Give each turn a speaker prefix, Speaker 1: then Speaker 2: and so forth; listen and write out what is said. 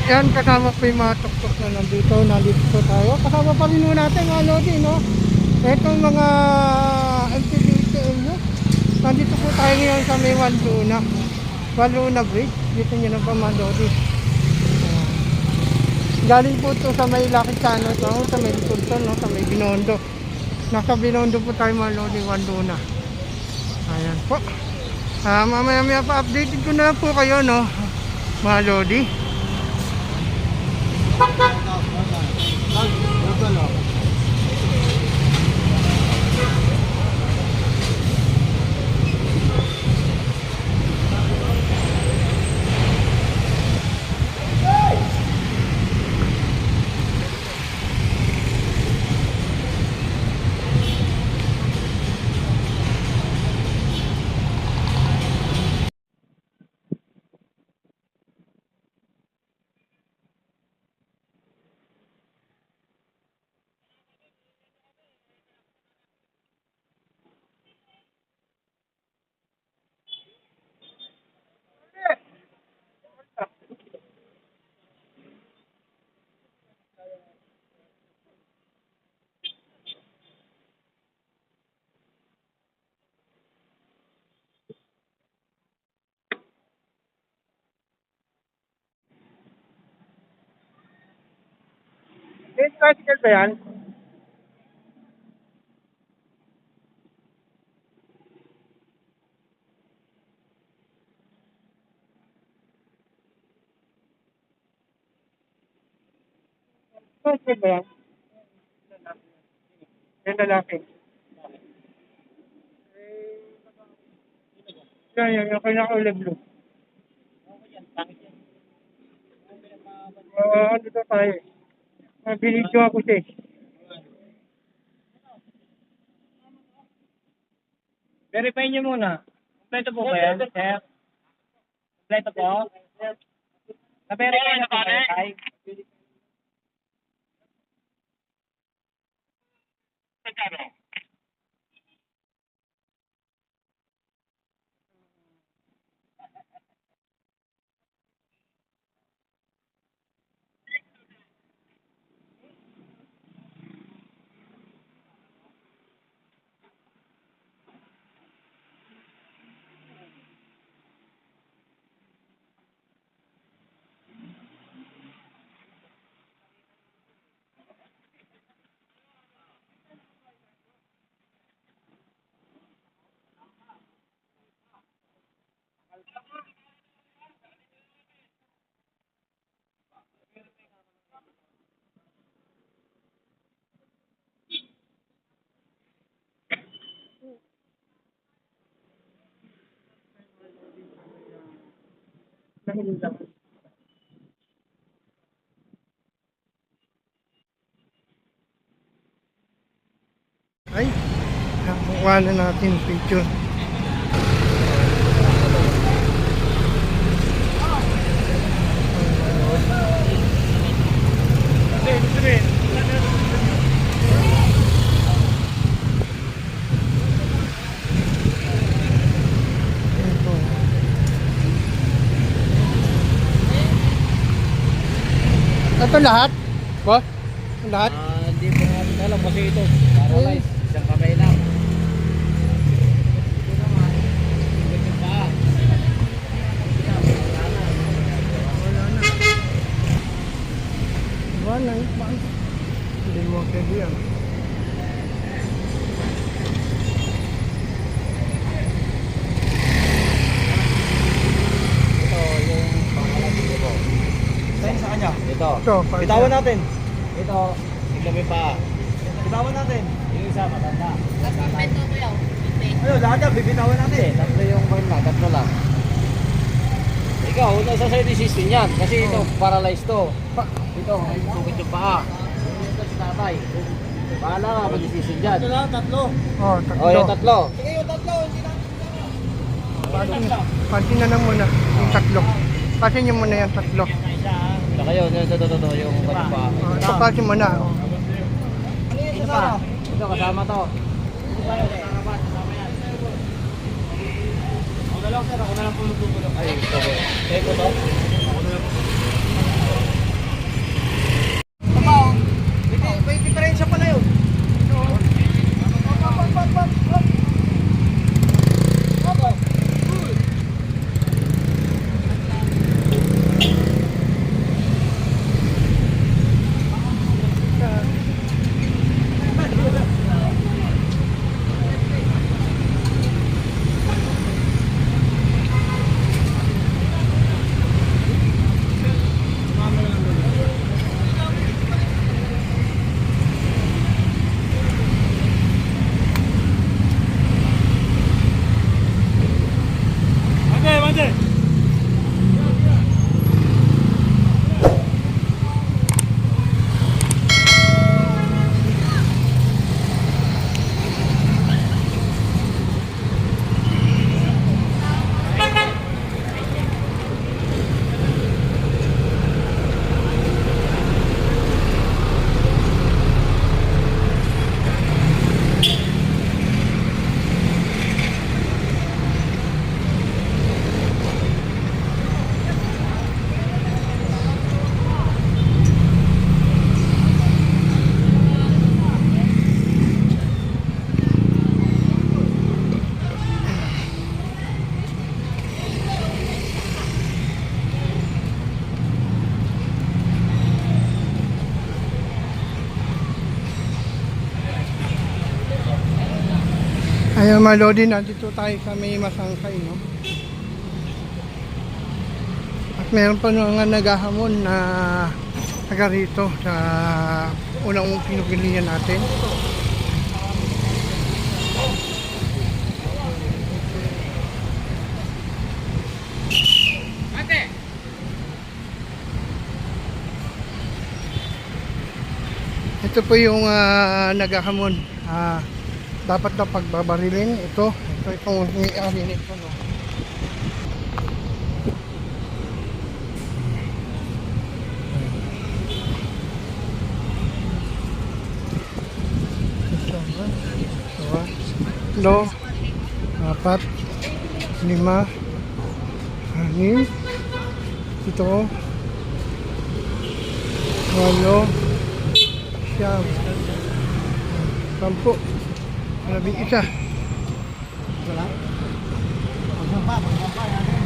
Speaker 1: Yan, kasama po yung mga tuktok na nandito po tayo. Kasama pa rin natin mga Lodi, no? Itong mga MTBTM, no? Nandito po tayo ngayon sa may Waluna Bridge. Dito nyo na pa mga Lodi. Galing po ito sa may Lakitano, no? Sa may Lipunto, no? Sa may Binondo. Nasa Binondo po tayo mga Lodi, Waluna. Ayan po. Mamaya pa updated ko na po kayo, no? Mga Lodi. May tricycle ba yan? Tricycle ba yan? Yung lalaki. Yan, yung kinakaulay blue. Dito tayo. Binidyo ako siya. Verify niyo muna. Kompleto po ba yan, sir? Kompleto po? Na-verify na po ba? Ay, nakuha na natin picture. Ito lahat? Ba? Lahat?
Speaker 2: Hindi po namin alam kasi ito paralyzed, isang kamay lang. Ito naman, ganyan pa.
Speaker 1: Wala na. Hindi mo kaya yan.
Speaker 2: Ito yung pangalan dito. Saan sa kanya? Ito.
Speaker 1: Bitawan
Speaker 2: natin. Ito, tignan pa. Bitawan natin. Yung isa matanda.
Speaker 3: Ito ko yun.
Speaker 2: Ayun, lahat yan, bibitawan natin. Tatlo yung kanya, tatlo lang. Ikaw, nasa sa'yo decision yan. Kasi ito, paralyzed to. Ito, sukit yung paa. Ito si tatay. Bahala ka, mag-decision dyan. Ito lang, tatlo.
Speaker 1: Oh, tatlo.
Speaker 2: O, yung tatlo.
Speaker 3: Sige, yung tatlo. Hindi na.
Speaker 1: Pati na lang muna. Yung tatlo. Pati nyo muna yung tatlo.
Speaker 2: Saka yun, ito, yung kanya paa.
Speaker 1: Ito pati muna. Oh.
Speaker 2: Ito pa. Ito, kasama to. Ako na lang sir, ako na lang po magtutulog. Ay, ito. Eko to? Ako na lang po.
Speaker 1: Ayan mga Lodi, nandito tayo sa may Masangkay, no? At meron pa mga naghahamon na taga rito sa unang pinugilian natin. Ito po yung naghahamon. Dapat na pagbabarilin. Ito itong may-ari nito, no? Lo, 4, 5, 6, 7, 8, 9, 10, 11.
Speaker 2: Wala? Pagsampa yan.